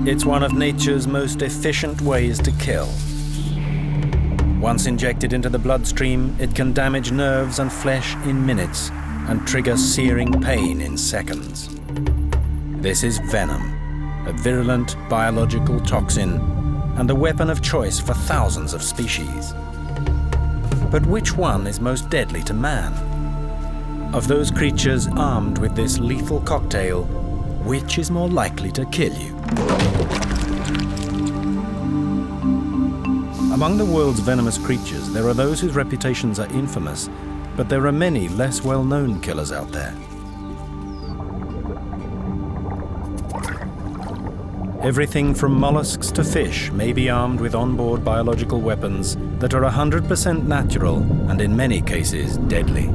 It's one of nature's most efficient ways to kill. Once injected into the bloodstream, it can damage nerves and flesh in minutes and trigger searing pain in seconds. This is venom, a virulent biological toxin and the weapon of choice for thousands of species. But which one is most deadly to man? Of those creatures armed with this lethal cocktail, which is more likely to kill you? Among the world's venomous creatures, there are those whose reputations are infamous, but there are many less well-known killers out there. Everything from mollusks to fish may be armed with onboard biological weapons that are 100% natural and in many cases deadly.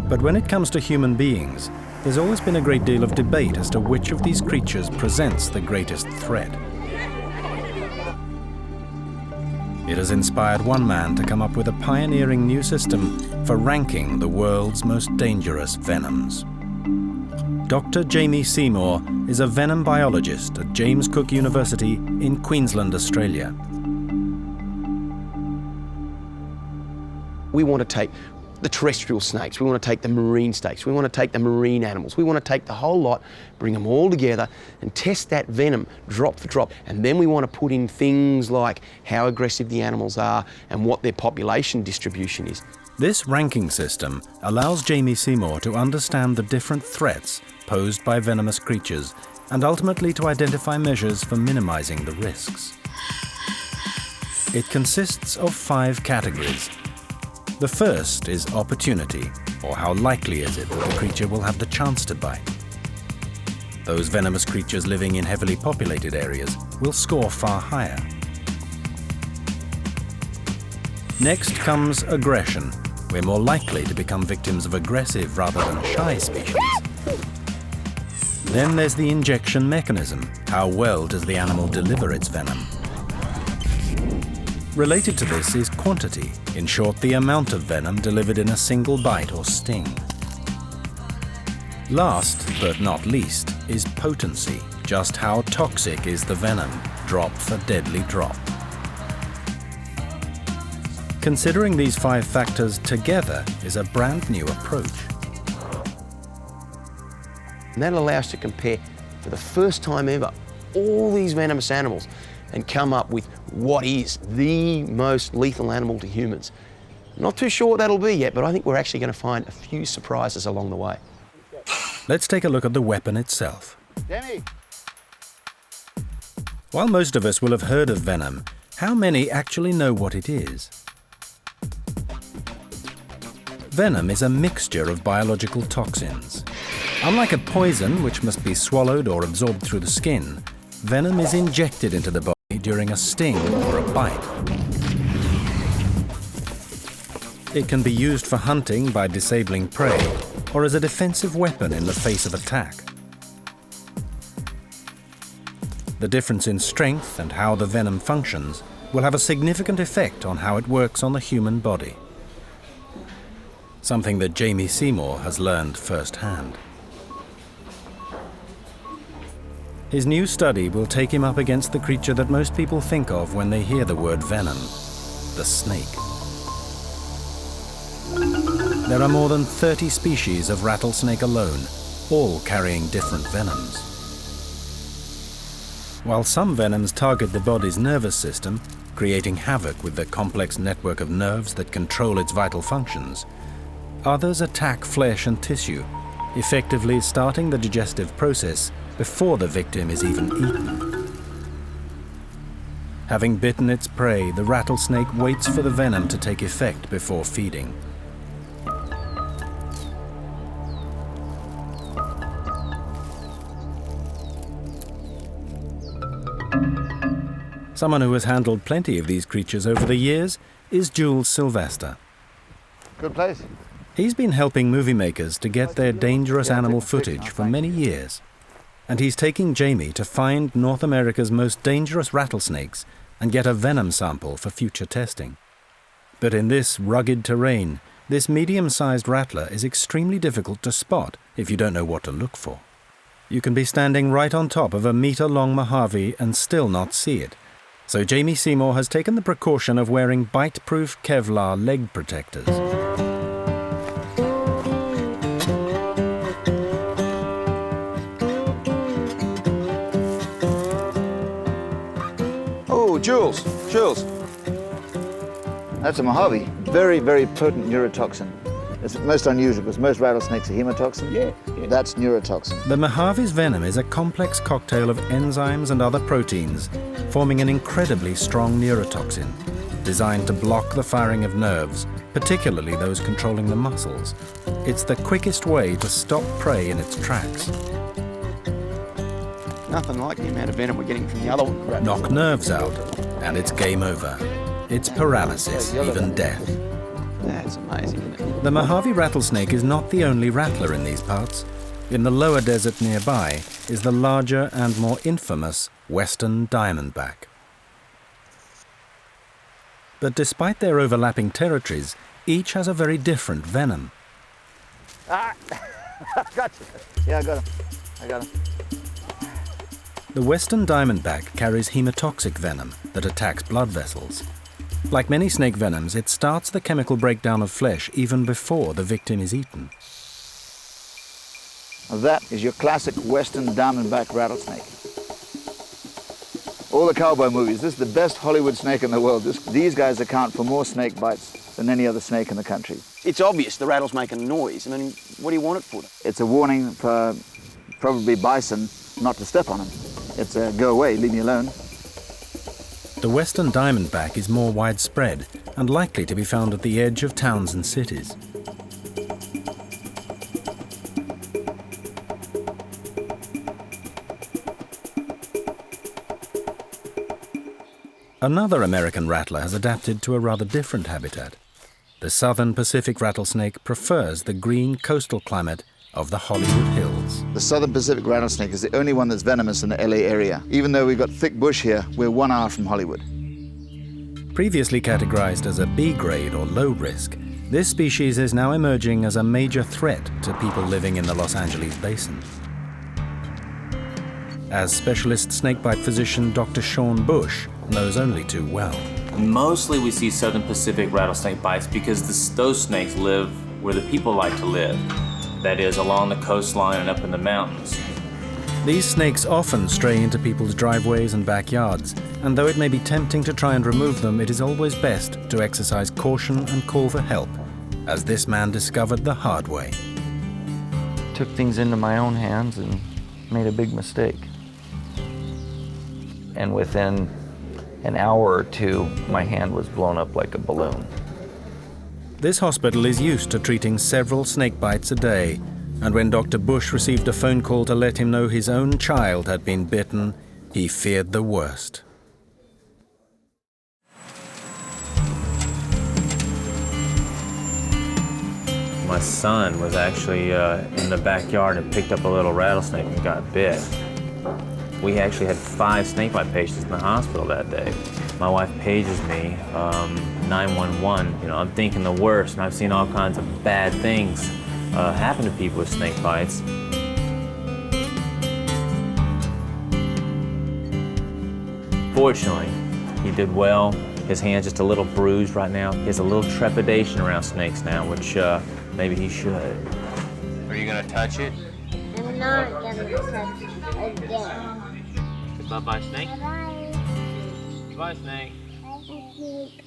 But when it comes to human beings, there's always been a great deal of debate as to which of these creatures presents the greatest threat. It has inspired one man to come up with a pioneering new system for ranking the world's most dangerous venoms. Dr. Jamie Seymour is a venom biologist at James Cook University in Queensland, Australia. We want to take the terrestrial snakes, we want to take the marine snakes, we want to take the marine animals, we want to take the whole lot, bring them all together and test that venom drop for drop. And then we want to put in things like how aggressive the animals are and what their population distribution is. This ranking system allows Jamie Seymour to understand the different threats posed by venomous creatures and ultimately to identify measures for minimizing the risks. It consists of 5 categories. The first is opportunity, or how likely is it that the creature will have the chance to bite. Those venomous creatures living in heavily populated areas will score far higher. Next comes aggression. We're more likely to become victims of aggressive rather than shy species. Then there's the injection mechanism. How well does the animal deliver its venom? Related to this is quantity, in short, the amount of venom delivered in a single bite or sting. Last, but not least, is potency. Just how toxic is the venom, drop for deadly drop. Considering these 5 factors together is a brand new approach. And that allows us to compare, for the first time ever, all these venomous animals and come up with what is the most lethal animal to humans. Not too sure what that'll be yet, but I think we're actually going to find a few surprises along the way. Let's take a look at the weapon itself. Demi. While most of us will have heard of venom, how many actually know what it is? Venom is a mixture of biological toxins. Unlike a poison, which must be swallowed or absorbed through the skin, venom is injected into the body during a sting or a bite. It can be used for hunting by disabling prey or as a defensive weapon in the face of attack. The difference in strength and how the venom functions will have a significant effect on how it works on the human body. Something that Jamie Seymour has learned firsthand. His new study will take him up against the creature that most people think of when they hear the word venom, the snake. There are more than 30 species of rattlesnake alone, all carrying different venoms. While some venoms target the body's nervous system, creating havoc with the complex network of nerves that control its vital functions, others attack flesh and tissue, effectively starting the digestive process before the victim is even eaten. Having bitten its prey, the rattlesnake waits for the venom to take effect before feeding. Someone who has handled plenty of these creatures over the years is Jules Sylvester. Good place. He's been helping movie makers to get their dangerous animal footage for many years. And he's taking Jamie to find North America's most dangerous rattlesnakes and get a venom sample for future testing. But in this rugged terrain, this medium-sized rattler is extremely difficult to spot if you don't know what to look for. You can be standing right on top of a metre-long Mojave and still not see it. So Jamie Seymour has taken the precaution of wearing bite-proof Kevlar leg protectors. Oh, Jules. That's a Mojave. Very, very potent neurotoxin. It's most unusual because most rattlesnakes are hemotoxin. Yeah. That's neurotoxin. The Mojave's venom is a complex cocktail of enzymes and other proteins, forming an incredibly strong neurotoxin, designed to block the firing of nerves, particularly those controlling the muscles. It's the quickest way to stop prey in its tracks. Nothing like the amount of venom we're getting from the other one. Knock nerves out, and it's game over. It's paralysis, even death. That's amazing, isn't it? The Mojave rattlesnake is not the only rattler in these parts. In the lower desert nearby is the larger and more infamous western diamondback. But despite their overlapping territories, each has a very different venom. Ah! Gotcha. Yeah, I got him. The western diamondback carries hemotoxic venom that attacks blood vessels. Like many snake venoms, it starts the chemical breakdown of flesh even before the victim is eaten. Now that is your classic western diamondback rattlesnake. All the cowboy movies, this is the best Hollywood snake in the world. These guys account for more snake bites than any other snake in the country. It's obvious the rattle's making a noise. I mean, what do you want it for? It's a warning for probably bison not to step on him. It's a go away, leave me alone. The western diamondback is more widespread and likely to be found at the edge of towns and cities. Another American rattler has adapted to a rather different habitat. The southern Pacific rattlesnake prefers the green coastal climate of the Hollywood Hills. The southern Pacific rattlesnake is the only one that's venomous in the LA area. Even though we've got thick bush here, we're 1 hour from Hollywood. Previously categorized as a B grade or low risk, this species is now emerging as a major threat to people living in the Los Angeles basin. As specialist snakebite physician Dr. Sean Bush knows only too well. Mostly we see southern Pacific rattlesnake bites because those snakes live where the people like to live. That is, along the coastline and up in the mountains. These snakes often stray into people's driveways and backyards, and though it may be tempting to try and remove them, it is always best to exercise caution and call for help, as this man discovered the hard way. Took things into my own hands and made a big mistake. And within an hour or two, my hand was blown up like a balloon. This hospital is used to treating several snake bites a day, and when Dr. Bush received a phone call to let him know his own child had been bitten, he feared the worst. My son was actually in the backyard and picked up a little rattlesnake and got bit. We actually had 5 snakebite patients in the hospital that day. My wife pages me, 911. You know, I'm thinking the worst, and I've seen all kinds of bad things happen to people with snake bites. Fortunately, he did well. His hand's just a little bruised right now. He has a little trepidation around snakes now, which maybe he should. Are you gonna touch it? I'm not gonna touch it again. Bye-bye, snake. Bye-bye. Bye, snake. Bye, snake.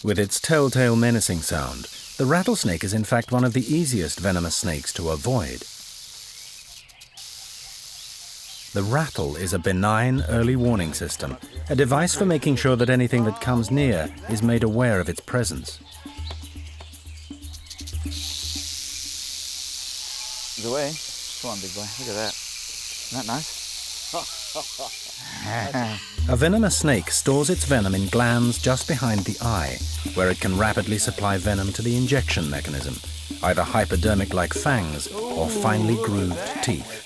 With its telltale menacing sound, the rattlesnake is in fact one of the easiest venomous snakes to avoid. The rattle is a benign early warning system, a device for making sure that anything that comes near is made aware of its presence. He's away. Come on, big boy. Look at that. Isn't that nice? A venomous snake stores its venom in glands just behind the eye, where it can rapidly supply venom to the injection mechanism, either hypodermic like fangs or finely grooved teeth.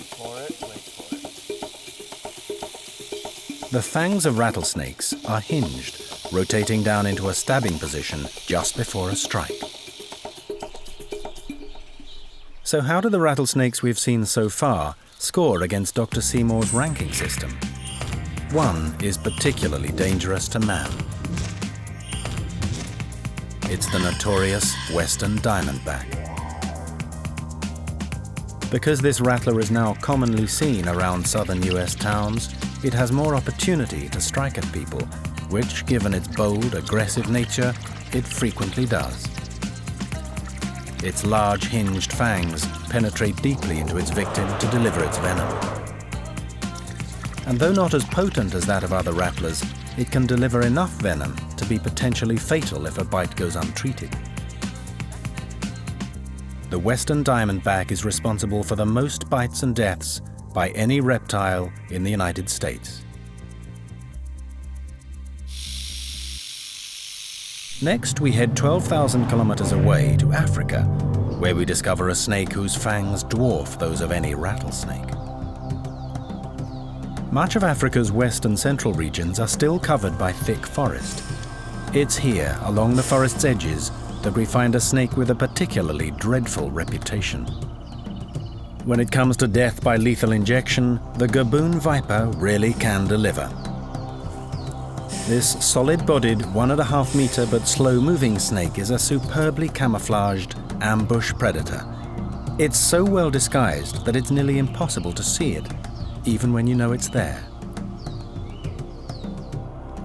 The fangs of rattlesnakes are hinged, rotating down into a stabbing position just before a strike. So how do the rattlesnakes we've seen so far score against Dr. Seymour's ranking system? One is particularly dangerous to man. It's the notorious western diamondback. Because this rattler is now commonly seen around southern US towns, it has more opportunity to strike at people, which, given its bold, aggressive nature, it frequently does. Its large hinged fangs penetrate deeply into its victim to deliver its venom. And though not as potent as that of other rattlers, it can deliver enough venom to be potentially fatal if a bite goes untreated. The western diamondback is responsible for the most bites and deaths by any reptile in the United States. Next, we head 12,000 kilometers away to Africa, where we discover a snake whose fangs dwarf those of any rattlesnake. Much of Africa's west and central regions are still covered by thick forest. It's here, along the forest's edges, that we find a snake with a particularly dreadful reputation. When it comes to death by lethal injection, the Gaboon viper really can deliver. This solid-bodied, 1.5 meter but slow-moving snake is a superbly camouflaged ambush predator. It's so well disguised that it's nearly impossible to see it, even when you know it's there.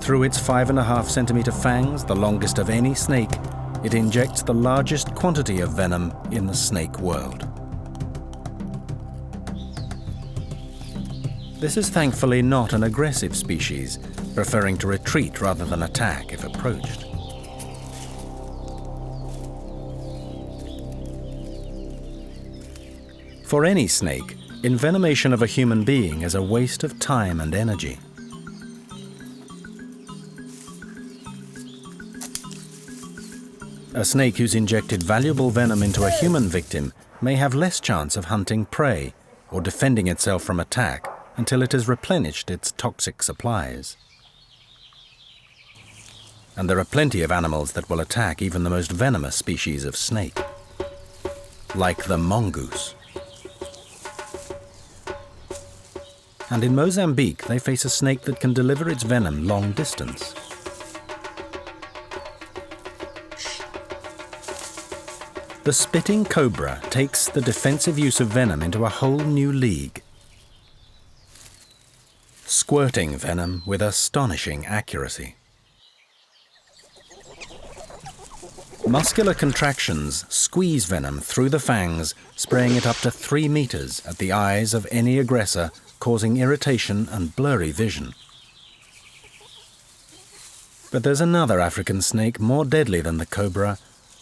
Through its 5.5 centimeter fangs, the longest of any snake, it injects the largest quantity of venom in the snake world. This is thankfully not an aggressive species, preferring to retreat rather than attack if approached. For any snake, envenomation of a human being is a waste of time and energy. A snake who's injected valuable venom into a human victim may have less chance of hunting prey or defending itself from attack until it has replenished its toxic supplies. And there are plenty of animals that will attack even the most venomous species of snake, like the mongoose. And in Mozambique, they face a snake that can deliver its venom long distance. The spitting cobra takes the defensive use of venom into a whole new league, squirting venom with astonishing accuracy. Muscular contractions squeeze venom through the fangs, spraying it up to 3 meters at the eyes of any aggressor, causing irritation and blurry vision. But there's another African snake more deadly than the cobra,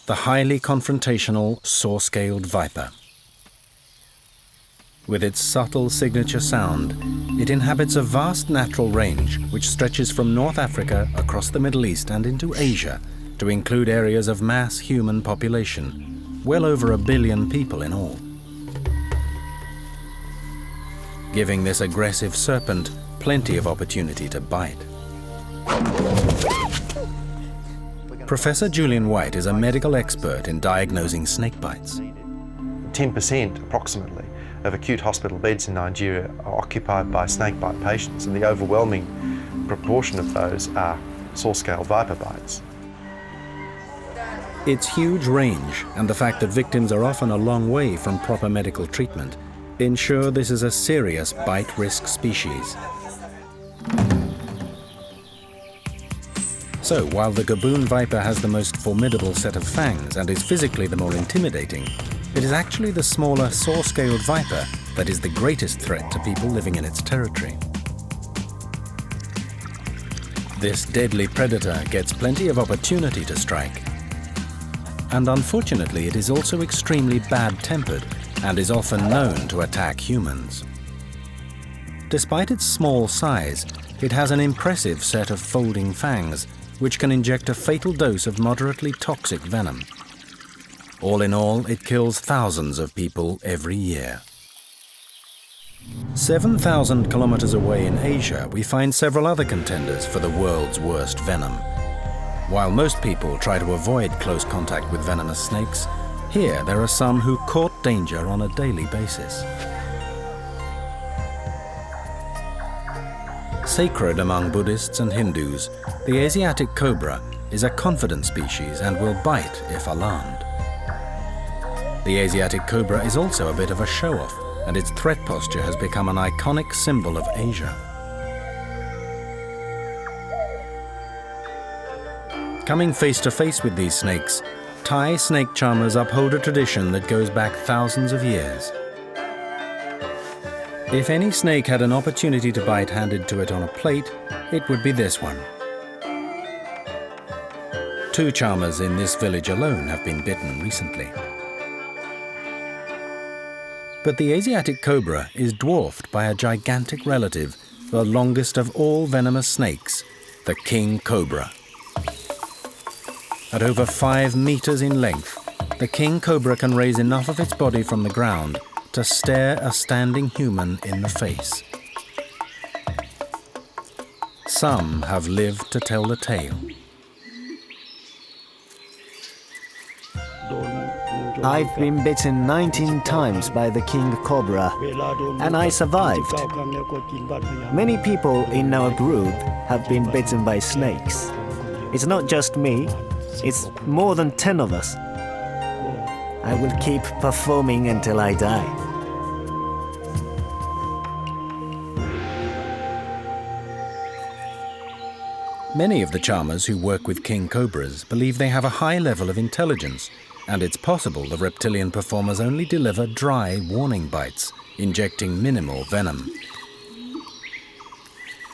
the highly confrontational saw-scaled viper. With its subtle signature sound, it inhabits a vast natural range which stretches from North Africa across the Middle East and into Asia, to include areas of mass human population, well over 1 billion people in all. Giving this aggressive serpent plenty of opportunity to bite. Professor Julian White is a medical expert in diagnosing snake bites. 10% approximately of acute hospital beds in Nigeria are occupied by snakebite patients, and the overwhelming proportion of those are saw-scale viper bites. Its huge range and the fact that victims are often a long way from proper medical treatment ensure this is a serious bite risk species. So, while the Gaboon viper has the most formidable set of fangs and is physically the more intimidating, it is actually the smaller saw-scaled viper that is the greatest threat to people living in its territory. This deadly predator gets plenty of opportunity to strike. And unfortunately, it is also extremely bad-tempered and is often known to attack humans. Despite its small size, it has an impressive set of folding fangs which can inject a fatal dose of moderately toxic venom. All in all, it kills thousands of people every year. 7,000 kilometers away in Asia, we find several other contenders for the world's worst venom. While most people try to avoid close contact with venomous snakes, Here, there are some who court danger on a daily basis. Sacred among Buddhists and Hindus, the Asiatic cobra is a confident species and will bite if alarmed. The Asiatic cobra is also a bit of a show-off, and its threat posture has become an iconic symbol of Asia. Coming face to face with these snakes, Thai snake charmers uphold a tradition that goes back thousands of years. If any snake had an opportunity to bite handed to it on a plate, it would be this one. 2 charmers in this village alone have been bitten recently. But the Asiatic cobra is dwarfed by a gigantic relative, the longest of all venomous snakes, the king cobra. At over 5 meters in length, the king cobra can raise enough of its body from the ground to stare a standing human in the face. Some have lived to tell the tale. I've been bitten 19 times by the king cobra, and I survived. Many people in our group have been bitten by snakes. It's not just me, it's more than 10 of us. I will keep performing until I die. Many of the charmers who work with king cobras believe they have a high level of intelligence, and it's possible the reptilian performers only deliver dry warning bites, injecting minimal venom.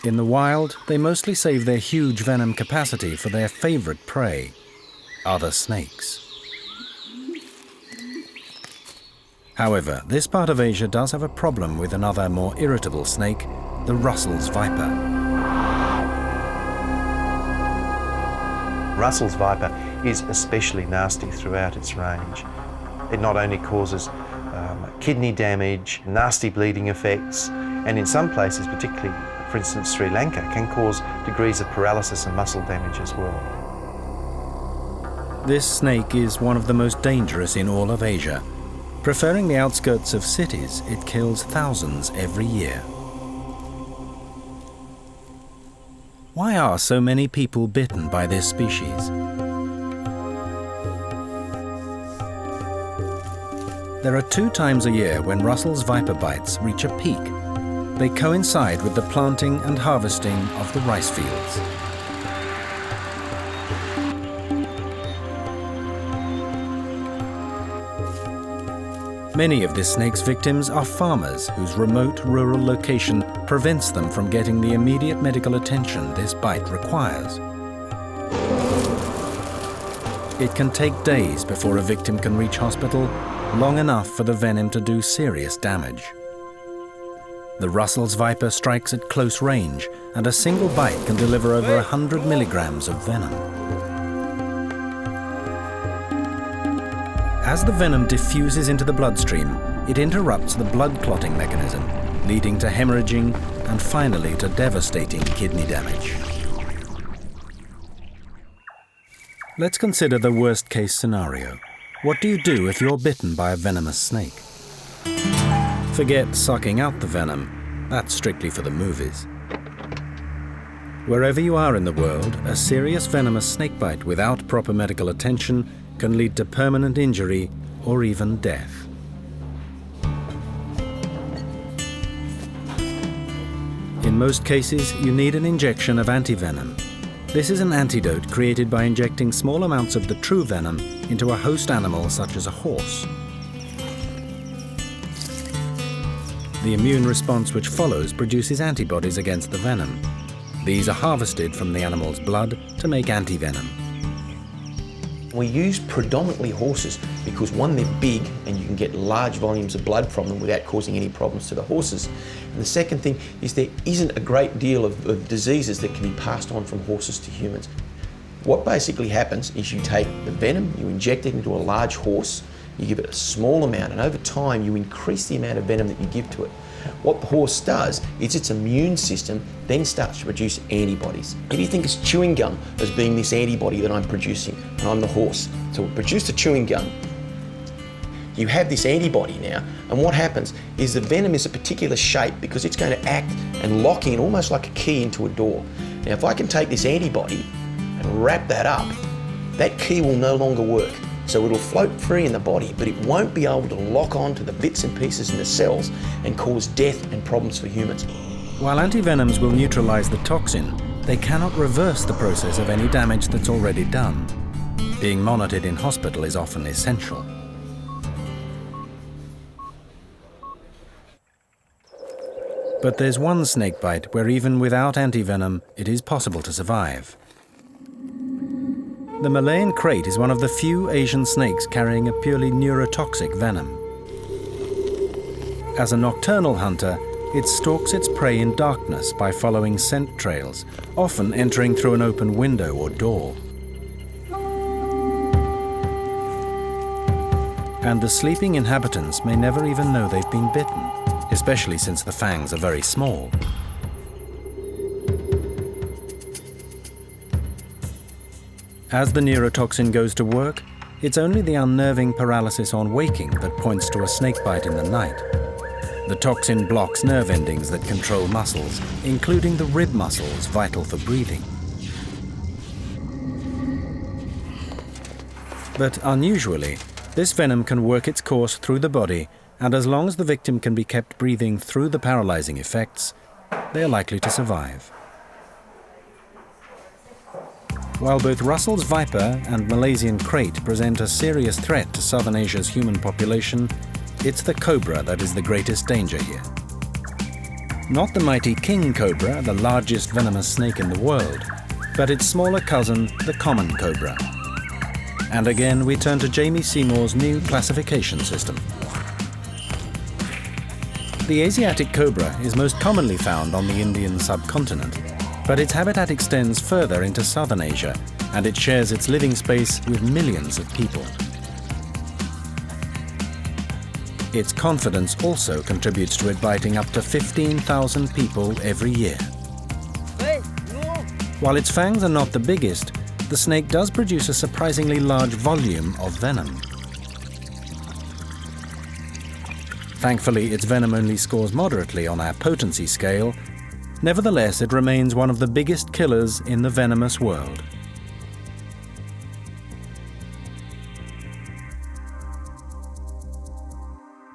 In the wild, they mostly save their huge venom capacity for their favorite prey, other snakes. However, this part of Asia does have a problem with another more irritable snake, the Russell's viper. Russell's viper is especially nasty throughout its range. It not only causes kidney damage, nasty bleeding effects, and in some places, particularly for instance Sri Lanka, can cause degrees of paralysis and muscle damage as well. This snake is one of the most dangerous in all of Asia. Preferring the outskirts of cities, it kills thousands every year. Why are so many people bitten by this species? There are 2 times a year when Russell's viper bites reach a peak. They coincide with the planting and harvesting of the rice fields. Many of this snake's victims are farmers whose remote rural location prevents them from getting the immediate medical attention this bite requires. It can take days before a victim can reach hospital, long enough for the venom to do serious damage. The Russell's viper strikes at close range, and a single bite can deliver over 100 milligrams of venom. As the venom diffuses into the bloodstream, it interrupts the blood clotting mechanism, leading to hemorrhaging and finally to devastating kidney damage. Let's consider the worst-case scenario. What do you do if you're bitten by a venomous snake? Forget sucking out the venom. That's strictly for the movies. Wherever you are in the world, a serious venomous snakebite without proper medical attention can lead to permanent injury or even death. In most cases, you need an injection of antivenom. This is an antidote created by injecting small amounts of the true venom into a host animal such as a horse. The immune response which follows produces antibodies against the venom. These are harvested from the animal's blood to make antivenom. We use predominantly horses because, one, they're big and you can get large volumes of blood from them without causing any problems to the horses. And the second thing is there isn't a great deal of diseases that can be passed on from horses to humans. What basically happens is you take the venom, you inject it into a large horse, you give it a small amount, and over time you increase the amount of venom that you give to it. What the horse does is its immune system then starts to produce antibodies. If you think it's chewing gum as being this antibody that I'm producing, and I'm the horse, so we produce the chewing gum, You have this antibody now, and what happens is the venom is a particular shape because it's going to act and lock in almost like a key into a door. Now, if I can take this antibody and wrap that up, that key will no longer work. So it'll float free in the body, but it won't be able to lock on to the bits and pieces in the cells and cause death and problems for humans. While antivenoms will neutralize the toxin, they cannot reverse the process of any damage that's already done. Being monitored in hospital is often essential. But there's one snakebite where even without antivenom, it is possible to survive. The Malayan krait is one of the few Asian snakes carrying a purely neurotoxic venom. As a nocturnal hunter, it stalks its prey in darkness by following scent trails, often entering through an open window or door. And the sleeping inhabitants may never even know they've been bitten, especially since the fangs are very small. As the neurotoxin goes to work, it's only the unnerving paralysis on waking that points to a snakebite in the night. The toxin blocks nerve endings that control muscles, including the rib muscles vital for breathing. But unusually, this venom can work its course through the body, and as long as the victim can be kept breathing through the paralyzing effects, they are likely to survive. While both Russell's viper and Malaysian krait present a serious threat to Southern Asia's human population, it's the cobra that is the greatest danger here. Not the mighty king cobra, the largest venomous snake in the world, but its smaller cousin, the common cobra. And again, we turn to Jamie Seymour's new classification system. The Asiatic cobra is most commonly found on the Indian subcontinent, but its habitat extends further into southern Asia, and it shares its living space with millions of people. Its confidence also contributes to it biting up to 15,000 people every year. While its fangs are not the biggest, the snake does produce a surprisingly large volume of venom. Thankfully, its venom only scores moderately on our potency scale. Nevertheless, it remains one of the biggest killers in the venomous world.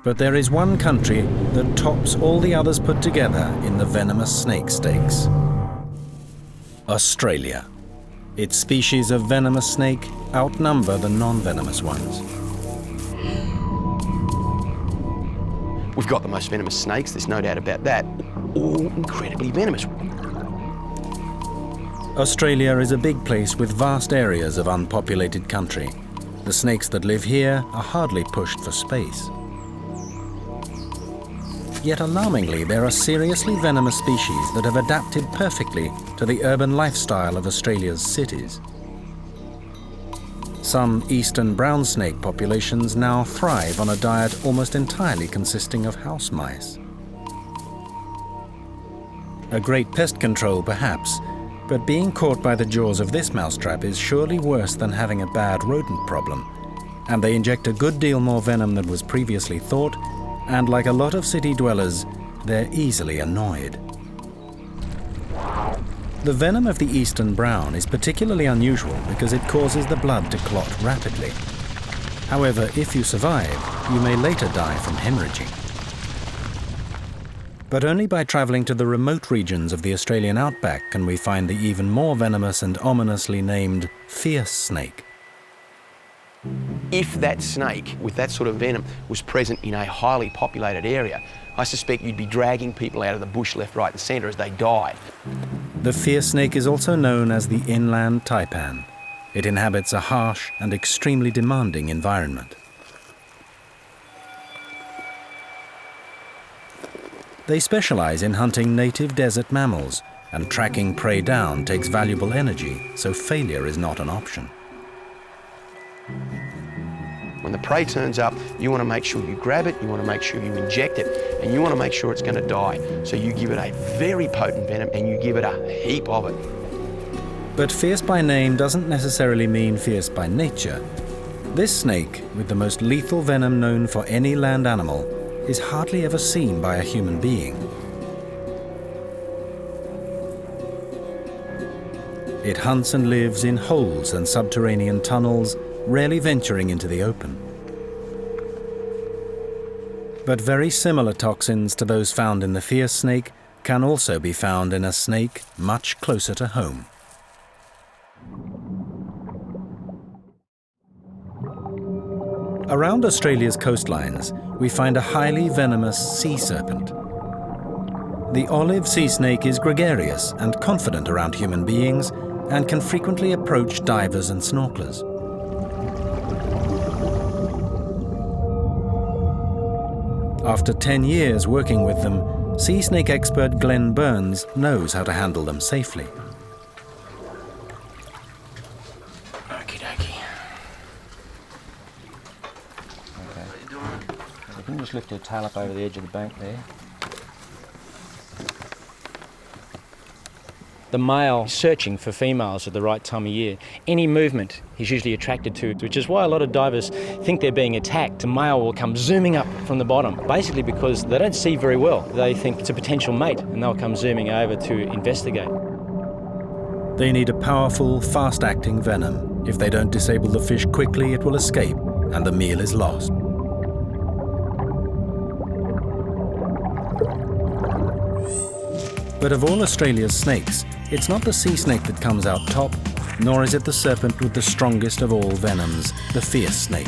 But there is one country that tops all the others put together in the venomous snake stakes. Australia. Its species of venomous snake outnumber the non-venomous ones. We've got the most venomous snakes, there's no doubt about that, all incredibly venomous. Australia is a big place with vast areas of unpopulated country. The snakes that live here are hardly pushed for space. Yet alarmingly, there are seriously venomous species that have adapted perfectly to the urban lifestyle of Australia's cities. Some eastern brown snake populations now thrive on a diet almost entirely consisting of house mice. A great pest control, perhaps, but being caught by the jaws of this mousetrap is surely worse than having a bad rodent problem, and they inject a good deal more venom than was previously thought, and like a lot of city dwellers, they're easily annoyed. The venom of the eastern brown is particularly unusual because it causes the blood to clot rapidly. However, if you survive, you may later die from hemorrhaging. But only by traveling to the remote regions of the Australian outback can we find the even more venomous and ominously named fierce snake. If that snake with that sort of venom was present in a highly populated area, I suspect you'd be dragging people out of the bush left, right and centre as they died. The fierce snake is also known as the inland taipan. It inhabits a harsh and extremely demanding environment. They specialize in hunting native desert mammals, and tracking prey down takes valuable energy, so failure is not an option. When the prey turns up, you want to make sure you grab it, you want to make sure you inject it, and you want to make sure it's going to die. So you give it a very potent venom and you give it a heap of it. But fierce by name doesn't necessarily mean fierce by nature. This snake, with the most lethal venom known for any land animal, is hardly ever seen by a human being. It hunts and lives in holes and subterranean tunnels, rarely venturing into the open. But very similar toxins to those found in the fierce snake can also be found in a snake much closer to home. Around Australia's coastlines, we find a highly venomous sea serpent. The olive sea snake is gregarious and confident around human beings and can frequently approach divers and snorkelers. After 10 years working with them, sea snake expert Glenn Burns knows how to handle them safely. Okie dokie. Okay. You can just lift your tail up over the edge of the bank there. The male is searching for females at the right time of year. Any movement he's usually attracted to, which is why a lot of divers think they're being attacked. A male will come zooming up from the bottom, basically because they don't see very well. They think it's a potential mate, and they'll come zooming over to investigate. They need a powerful, fast-acting venom. If they don't disable the fish quickly, it will escape, and the meal is lost. But of all Australia's snakes, it's not the sea snake that comes out top, nor is it the serpent with the strongest of all venoms, the fierce snake.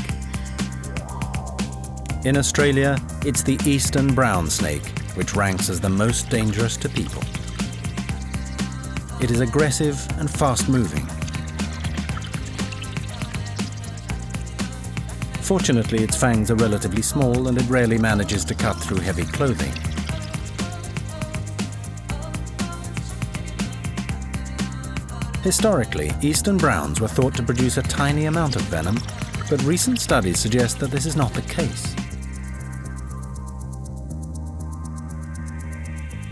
In Australia, it's the eastern brown snake, which ranks as the most dangerous to people. It is aggressive and fast-moving. Fortunately, its fangs are relatively small and it rarely manages to cut through heavy clothing. Historically, eastern browns were thought to produce a tiny amount of venom, but recent studies suggest that this is not the case.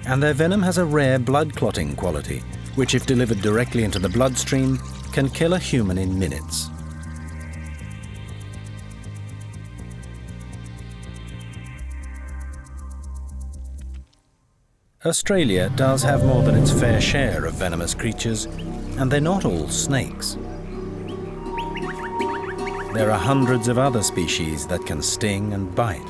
And their venom has a rare blood-clotting quality, which if delivered directly into the bloodstream, can kill a human in minutes. Australia does have more than its fair share of venomous creatures, and they're not all snakes. There are hundreds of other species that can sting and bite.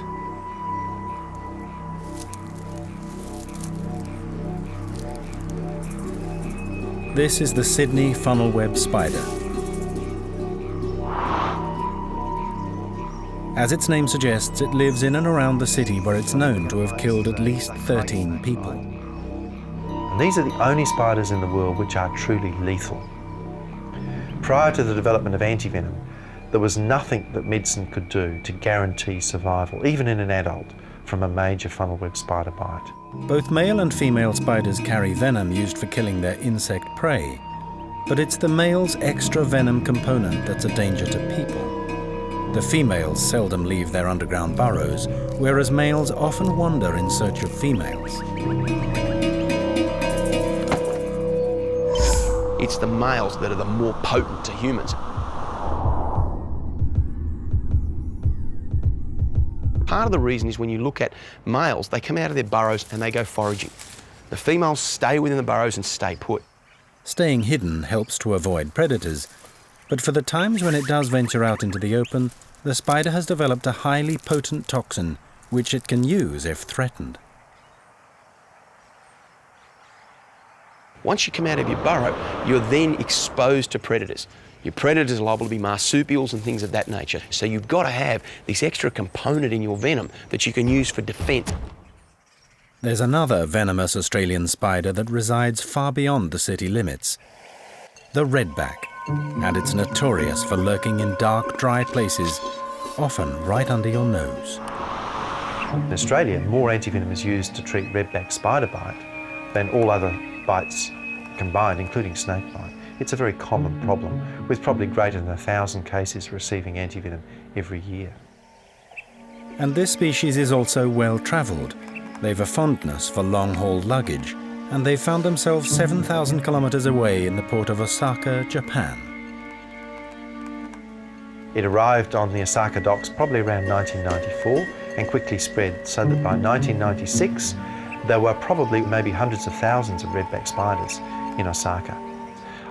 This is the Sydney funnel-web spider. As its name suggests, it lives in and around the city where it's known to have killed at least 13 people. And these are the only spiders in the world which are truly lethal. Prior to the development of antivenom, there was nothing that medicine could do to guarantee survival, even in an adult, from a major funnel-web spider bite. Both male and female spiders carry venom used for killing their insect prey, but it's the male's extra venom component that's a danger to people. The females seldom leave their underground burrows, whereas males often wander in search of females. It's the males that are the more potent to humans. Part of the reason is when you look at males, they come out of their burrows and they go foraging. The females stay within the burrows and stay put. Staying hidden helps to avoid predators, but for the times when it does venture out into the open, the spider has developed a highly potent toxin which it can use if threatened. Once you come out of your burrow, you're then exposed to predators. Your predators are liable to be marsupials and things of that nature. So you've got to have this extra component in your venom that you can use for defence. There's another venomous Australian spider that resides far beyond the city limits, the redback, and it's notorious for lurking in dark, dry places, often right under your nose. In Australia, more antivenom is used to treat redback spider bite than all other bites combined, including snake bite. It's a very common problem, with probably greater than 1,000 cases receiving antivenom every year. And this species is also well-travelled. They've a fondness for long-haul luggage, and they've found themselves 7,000 kilometres away in the port of Osaka, Japan. It arrived on the Osaka docks probably around 1994 and quickly spread, so that by 1996 there were probably maybe hundreds of thousands of redback spiders in Osaka.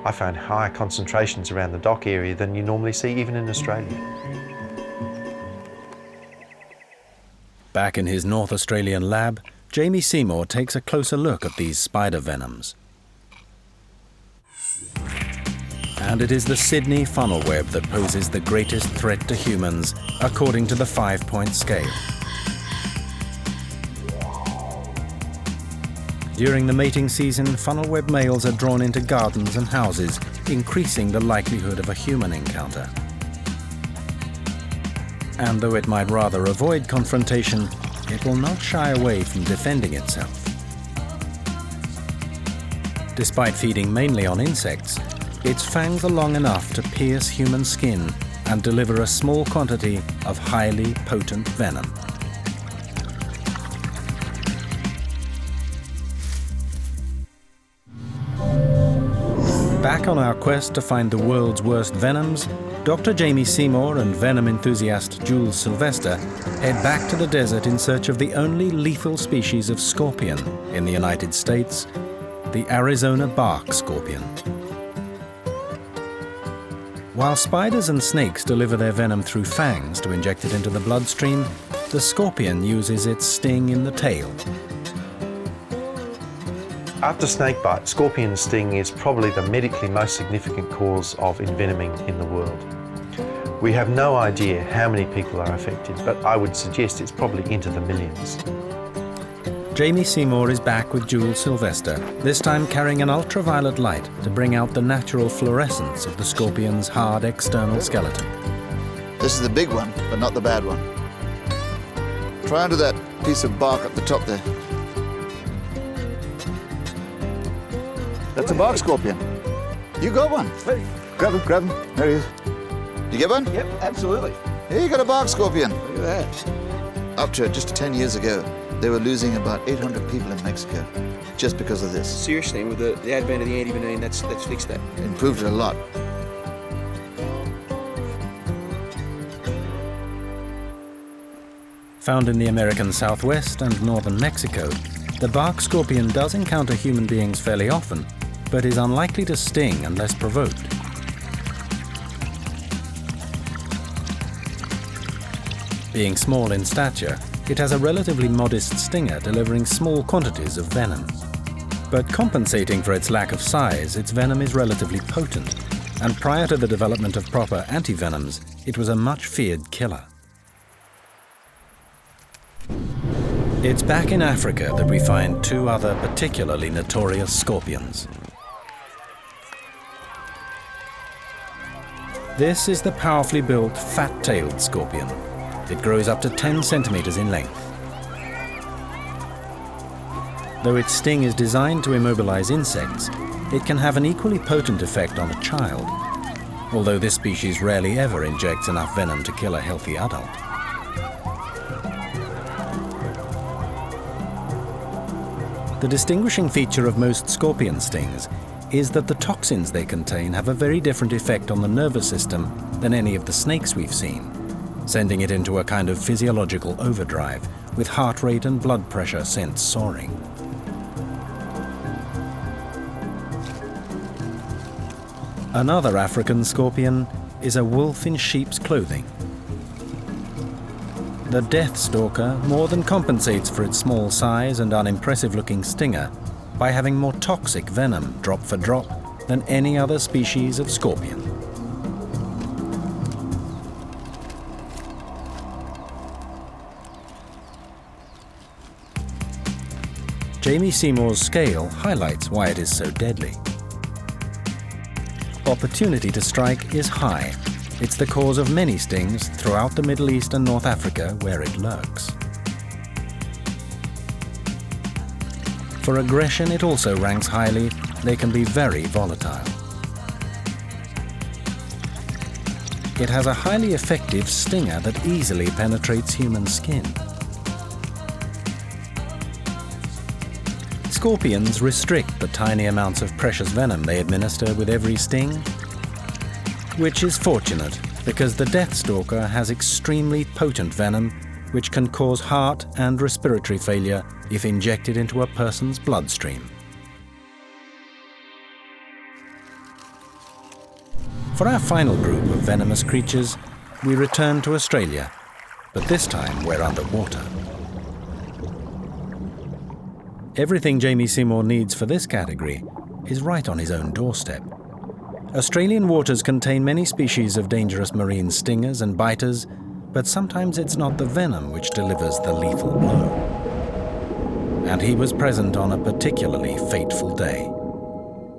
I found higher concentrations around the dock area than you normally see even in Australia. Back in his North Australian lab, Jamie Seymour takes a closer look at these spider venoms. And it is the Sydney funnel web that poses the greatest threat to humans, according to the 5-point scale. During the mating season, funnel web males are drawn into gardens and houses, increasing the likelihood of a human encounter. And though it might rather avoid confrontation, it will not shy away from defending itself. Despite feeding mainly on insects, its fangs are long enough to pierce human skin and deliver a small quantity of highly potent venom. Back on our quest to find the world's worst venoms, Dr. Jamie Seymour and venom enthusiast Jules Sylvester head back to the desert in search of the only lethal species of scorpion in the United States, the Arizona bark scorpion. While spiders and snakes deliver their venom through fangs to inject it into the bloodstream, the scorpion uses its sting in the tail. After snakebite, scorpion sting is probably the medically most significant cause of envenoming in the world. We have no idea how many people are affected, but I would suggest it's probably into the millions. Jamie Seymour is back with Jules Sylvester, this time carrying an ultraviolet light to bring out the natural fluorescence of the scorpion's hard external skeleton. This is the big one, but not the bad one. Try under that piece of bark at the top there. That's a bark scorpion. You got one. Hey. Grab him, grab him. There he is. You get one? Yep, absolutely. Here you got a bark scorpion. Look at that. Up to just 10 years ago, they were losing about 800 people in Mexico just because of this. Seriously, with the advent of the anti-venom, that's fixed that. Improved it a lot. Found in the American Southwest and northern Mexico, the bark scorpion does encounter human beings fairly often, but is unlikely to sting unless provoked. Being small in stature, it has a relatively modest stinger delivering small quantities of venom. But compensating for its lack of size, its venom is relatively potent, and prior to the development of proper antivenoms, it was a much feared killer. It's back in Africa that we find two other particularly notorious scorpions. This is the powerfully built fat-tailed scorpion. It grows up to 10 centimeters in length. Though its sting is designed to immobilize insects, it can have an equally potent effect on a child, although this species rarely ever injects enough venom to kill a healthy adult. The distinguishing feature of most scorpion stings is that the toxins they contain have a very different effect on the nervous system than any of the snakes we've seen, sending it into a kind of physiological overdrive, with heart rate and blood pressure sent soaring. Another African scorpion is a wolf in sheep's clothing. The death stalker more than compensates for its small size and unimpressive-looking stinger by having more toxic venom, drop for drop, than any other species of scorpion. Jamie Seymour's scale highlights why it is so deadly. Opportunity to strike is high. It's the cause of many stings throughout the Middle East and North Africa where it lurks. For aggression, it also ranks highly. They can be very volatile. It has a highly effective stinger that easily penetrates human skin. Scorpions restrict the tiny amounts of precious venom they administer with every sting, which is fortunate, because the death stalker has extremely potent venom which can cause heart and respiratory failure if injected into a person's bloodstream. For our final group of venomous creatures, we return to Australia, but this time we're underwater. Everything Jamie Seymour needs for this category is right on his own doorstep. Australian waters contain many species of dangerous marine stingers and biters, but sometimes it's not the venom which delivers the lethal blow. And he was present on a particularly fateful day.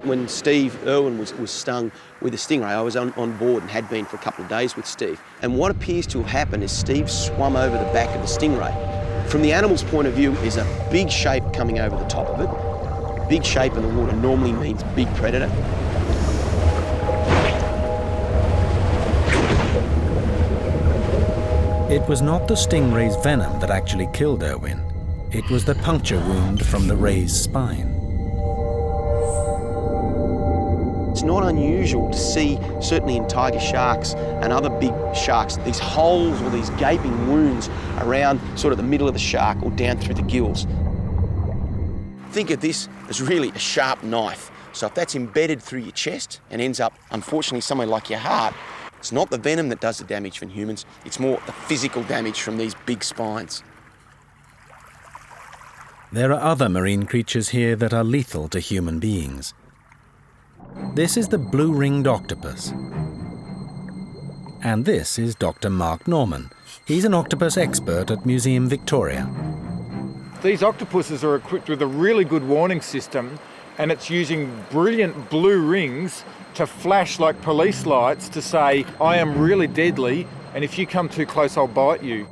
When Steve Irwin was stung with a stingray, I was on board and had been for a couple of days with Steve. And what appears to have happened is Steve swum over the back of the stingray. From the animal's point of view, there's a big shape coming over the top of it. Big shape in the water normally means big predator. It was not the stingray's venom that actually killed Irwin. It was the puncture wound from the ray's spine. It's not unusual to see, certainly in tiger sharks and other big sharks, these holes or these gaping wounds around sort of the middle of the shark or down through the gills. Think of this as really a sharp knife. So if that's embedded through your chest and ends up, unfortunately, somewhere like your heart, it's not the venom that does the damage for humans, it's more the physical damage from these big spines. There are other marine creatures here that are lethal to human beings. This is the blue-ringed octopus. And this is Dr. Mark Norman. He's an octopus expert at Museum Victoria. These octopuses are equipped with a really good warning system, and it's using brilliant blue rings to flash like police lights to say, I am really deadly, and if you come too close, I'll bite you.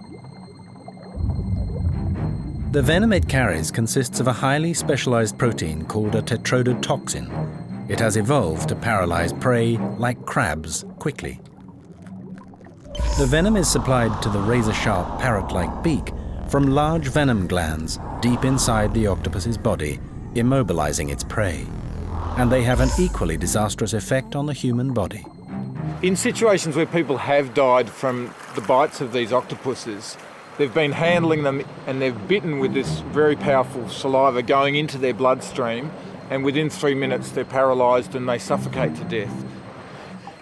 The venom it carries consists of a highly specialized protein called a tetrodotoxin. It has evolved to paralyze prey, like crabs, quickly. The venom is supplied to the razor-sharp parrot-like beak from large venom glands deep inside the octopus's body, immobilizing its prey. And they have an equally disastrous effect on the human body. In situations where people have died from the bites of these octopuses, they've been handling them and they've bitten with this very powerful saliva going into their bloodstream, and within 3 minutes they're paralysed and they suffocate to death.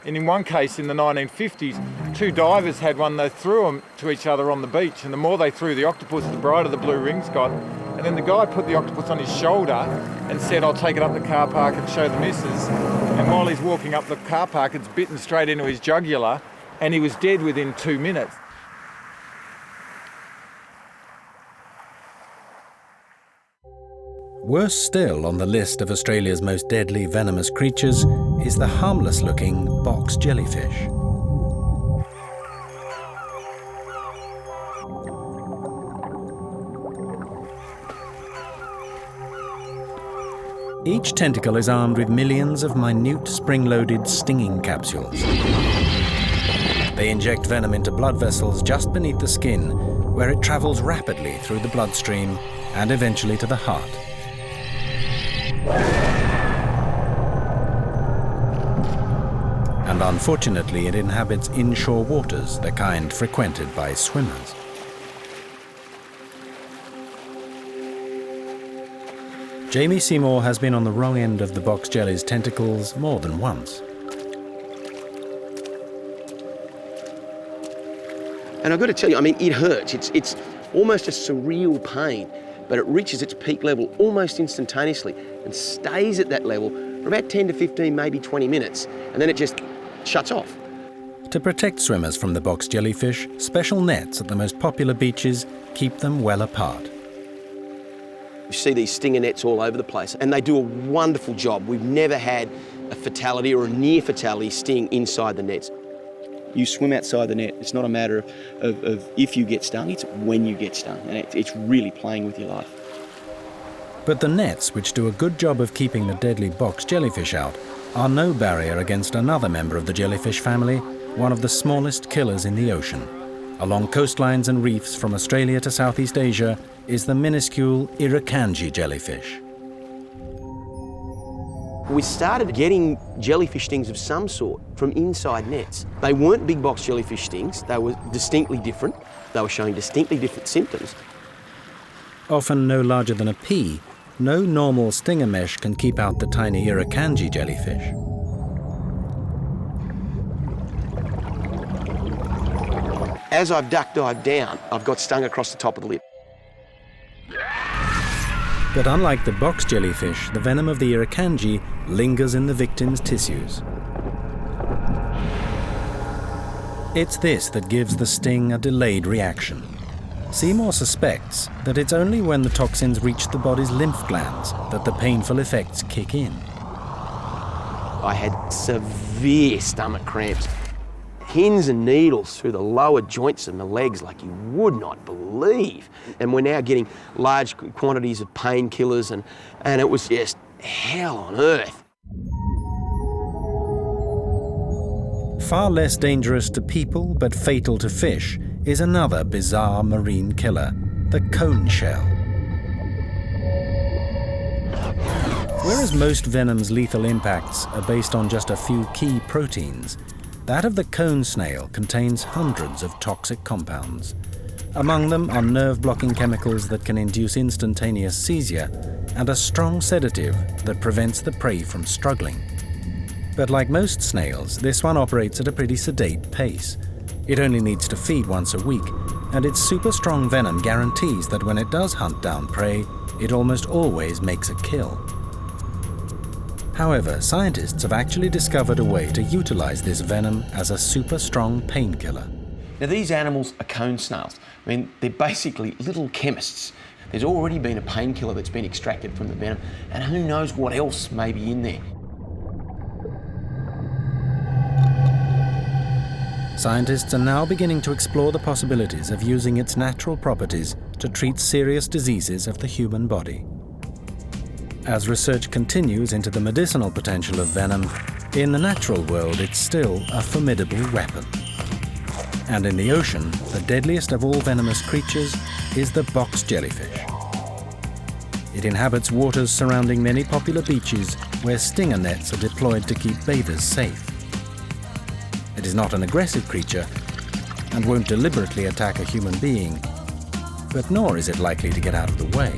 And in one case in the 1950s, two divers had one, they threw them to each other on the beach, and the more they threw the octopus, the brighter the blue rings got. And then the guy put the octopus on his shoulder and said, I'll take it up the car park and show the missus. And while he's walking up the car park, it's bitten straight into his jugular, and he was dead within 2 minutes. Worse still on the list of Australia's most deadly venomous creatures is the harmless-looking box jellyfish. Each tentacle is armed with millions of minute spring-loaded stinging capsules. They inject venom into blood vessels just beneath the skin, where it travels rapidly through the bloodstream and eventually to the heart. And unfortunately, it inhabits inshore waters, the kind frequented by swimmers. Jamie Seymour has been on the wrong end of the box jelly's tentacles more than once. And I've got to tell you, I mean, it hurts. It's almost a surreal pain, but it reaches its peak level almost instantaneously and stays at that level for about 10 to 15, maybe 20 minutes, and then it just shuts off. To protect swimmers from the box jellyfish, special nets at the most popular beaches keep them well apart. You see these stinger nets all over the place, and they do a wonderful job. We've never had a fatality or a near fatality sting inside the nets. You swim outside the net. It's not a matter of if you get stung, it's when you get stung, and it's really playing with your life. But the nets, which do a good job of keeping the deadly box jellyfish out, are no barrier against another member of the jellyfish family, one of the smallest killers in the ocean. Along coastlines and reefs from Australia to Southeast Asia is the minuscule Irukandji jellyfish. We started getting jellyfish stings of some sort from inside nets. They weren't big box jellyfish stings, they were distinctly different. They were showing distinctly different symptoms. Often no larger than a pea, no normal stinger mesh can keep out the tiny irukandji jellyfish. As I've duck dived down, I've got stung across the top of the lip. But unlike the box jellyfish, the venom of the irukandji lingers in the victim's tissues. It's this that gives the sting a delayed reaction. Seymour suspects that it's only when the toxins reach the body's lymph glands that the painful effects kick in. I had severe stomach cramps, pins and needles through the lower joints of my legs like you would not believe. And we're now getting large quantities of painkillers and it was just hell on earth. Far less dangerous to people but fatal to fish is another bizarre marine killer, the cone shell. Whereas most venom's lethal impacts are based on just a few key proteins, that of the cone snail contains hundreds of toxic compounds. Among them are nerve-blocking chemicals that can induce instantaneous seizure and a strong sedative that prevents the prey from struggling. But like most snails, this one operates at a pretty sedate pace. It only needs to feed once a week, and its super strong venom guarantees that when it does hunt down prey, it almost always makes a kill. However, scientists have actually discovered a way to utilize this venom as a super strong painkiller. Now these animals are cone snails. I mean, they're basically little chemists. There's already been a painkiller that's been extracted from the venom, and who knows what else may be in there. Scientists are now beginning to explore the possibilities of using its natural properties to treat serious diseases of the human body. As research continues into the medicinal potential of venom, in the natural world it's still a formidable weapon. And in the ocean, the deadliest of all venomous creatures is the box jellyfish. It inhabits waters surrounding many popular beaches where stinger nets are deployed to keep bathers safe. It is not an aggressive creature and won't deliberately attack a human being, but nor is it likely to get out of the way.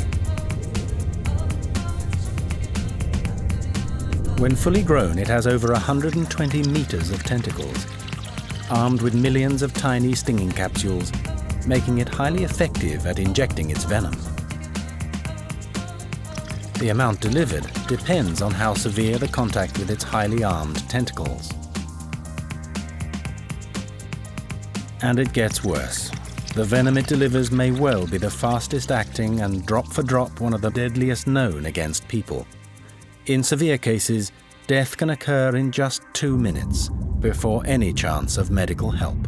When fully grown, it has over 120 meters of tentacles, armed with millions of tiny stinging capsules, making it highly effective at injecting its venom. The amount delivered depends on how severe the contact with its highly armed tentacles. And it gets worse. The venom it delivers may well be the fastest acting and drop for drop one of the deadliest known against people. In severe cases, death can occur in just 2 minutes before any chance of medical help.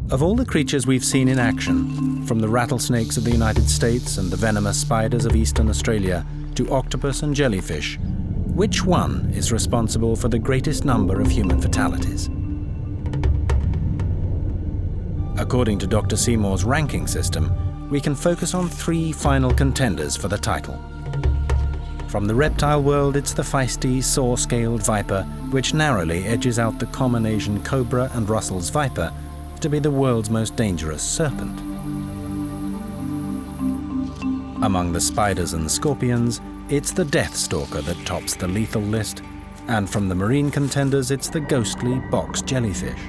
Of all the creatures we've seen in action, from the rattlesnakes of the United States and the venomous spiders of eastern Australia to octopus and jellyfish, which one is responsible for the greatest number of human fatalities? According to Dr. Seymour's ranking system, we can focus on 3 final contenders for the title. From the reptile world, it's the feisty, saw-scaled viper, which narrowly edges out the common Asian cobra and Russell's viper to be the world's most dangerous serpent. Among the spiders and scorpions, it's the death stalker that tops the lethal list, and from the marine contenders, it's the ghostly box jellyfish.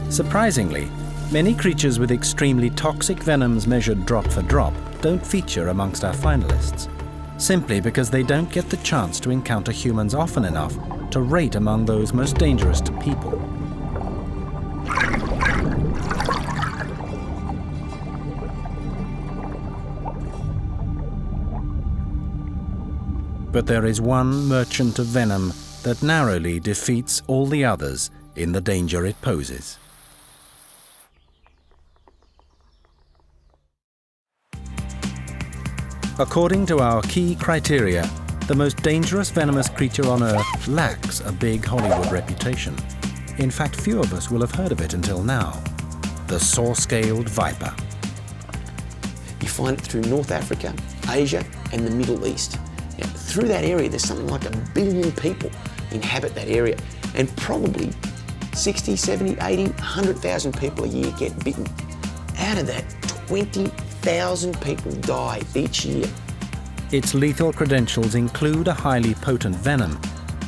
Surprisingly, many creatures with extremely toxic venoms measured drop for drop don't feature amongst our finalists, simply because they don't get the chance to encounter humans often enough to rate among those most dangerous to people. But there is one merchant of venom that narrowly defeats all the others in the danger it poses. According to our key criteria, the most dangerous venomous creature on Earth lacks a big Hollywood reputation. In fact, few of us will have heard of it until now. the saw-scaled viper. You find it through North Africa, Asia, and the Middle East. Now, through that area, there's something like 1 billion people inhabit that area, and probably 60, 70, 80, 100,000 people a year get bitten. Out of that, 20,000 people die each year. Its lethal credentials include a highly potent venom,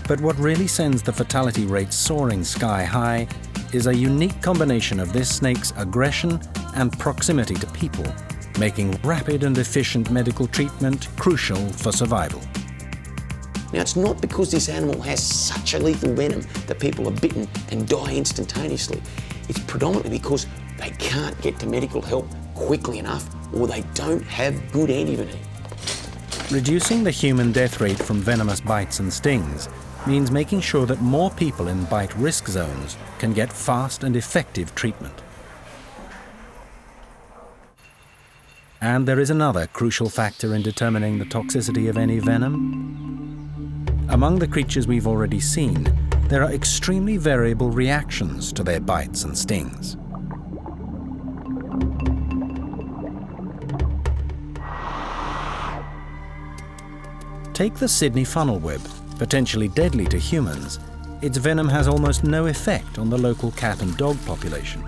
but what really sends the fatality rates soaring sky high is a unique combination of this snake's aggression and proximity to people, making rapid and efficient medical treatment crucial for survival. Now, it's not because this animal has such a lethal venom that people are bitten and die instantaneously. It's predominantly because they can't get to medical help quickly enough, or they don't have good antivenom. Reducing the human death rate from venomous bites and stings means making sure that more people in bite risk zones can get fast and effective treatment. And there is another crucial factor in determining the toxicity of any venom. Among the creatures we've already seen, there are extremely variable reactions to their bites and stings. Take the Sydney funnel web, potentially deadly to humans. Its venom has almost no effect on the local cat and dog population.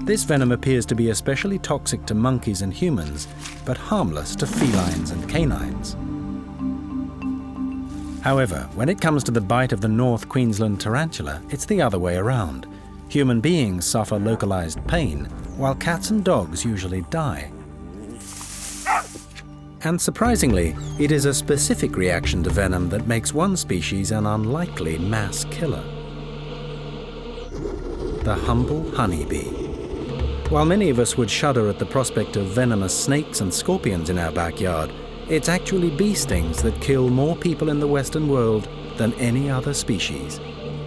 This venom appears to be especially toxic to monkeys and humans, but harmless to felines and canines. However, when it comes to the bite of the North Queensland tarantula, it's the other way around. Human beings suffer localized pain, while cats and dogs usually die. And surprisingly, it is a specific reaction to venom that makes one species an unlikely mass killer: the humble honeybee. While many of us would shudder at the prospect of venomous snakes and scorpions in our backyard, it's actually bee stings that kill more people in the Western world than any other species.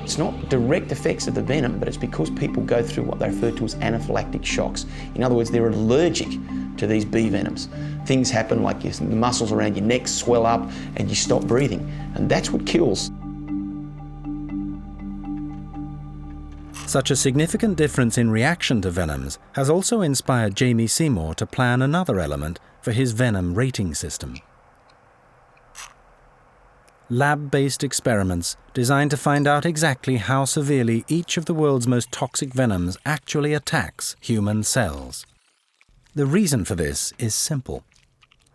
It's not direct effects of the venom, but it's because people go through what they refer to as anaphylactic shocks. In other words, they're allergic to these bee venoms. Things happen like the muscles around your neck swell up and you stop breathing, and that's what kills. Such a significant difference in reaction to venoms has also inspired Jamie Seymour to plan another element for his venom rating system. Lab-based experiments designed to find out exactly how severely each of the world's most toxic venoms actually attacks human cells. The reason for this is simple.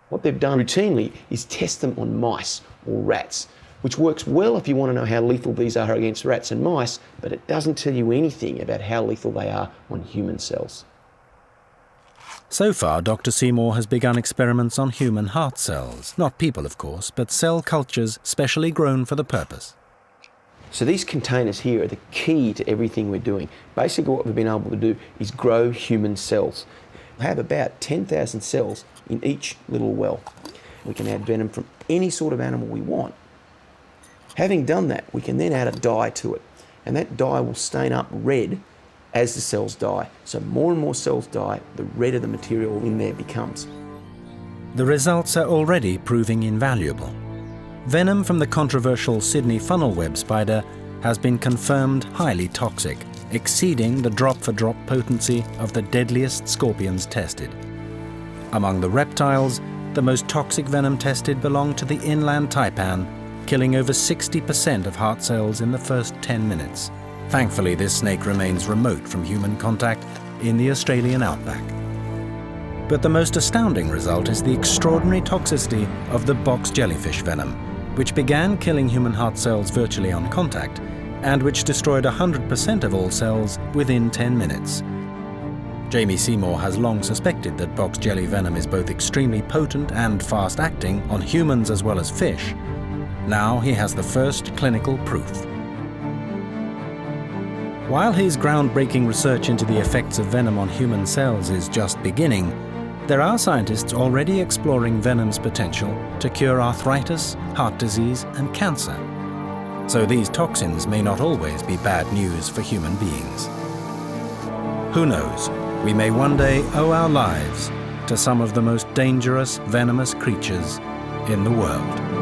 What they've done routinely is test them on mice or rats, which works well if you want to know how lethal these are against rats and mice, but it doesn't tell you anything about how lethal they are on human cells. So far, Dr. Seymour has begun experiments on human heart cells. Not people, of course, but cell cultures specially grown for the purpose. So these containers here are the key to everything we're doing. Basically what we've been able to do is grow human cells. We have about 10,000 cells in each little well. We can add venom from any sort of animal we want. Having done that, we can then add a dye to it, and that dye will stain up red as the cells die. So more and more cells die, the redder the material in there becomes. The results are already proving invaluable. Venom from the controversial Sydney funnel web spider has been confirmed highly toxic, exceeding the drop-for-drop potency of the deadliest scorpions tested. Among the reptiles, the most toxic venom tested belonged to the inland taipan, killing over 60% of heart cells in the first 10 minutes. Thankfully, this snake remains remote from human contact in the Australian outback. But the most astounding result is the extraordinary toxicity of the box jellyfish venom, which began killing human heart cells virtually on contact, and which destroyed 100% of all cells within 10 minutes. Jamie Seymour has long suspected that box jelly venom is both extremely potent and fast-acting on humans as well as fish. Now he has the first clinical proof. While his groundbreaking research into the effects of venom on human cells is just beginning, there are scientists already exploring venom's potential to cure arthritis, heart disease, and cancer. So these toxins may not always be bad news for human beings. Who knows, we may one day owe our lives to some of the most dangerous venomous creatures in the world.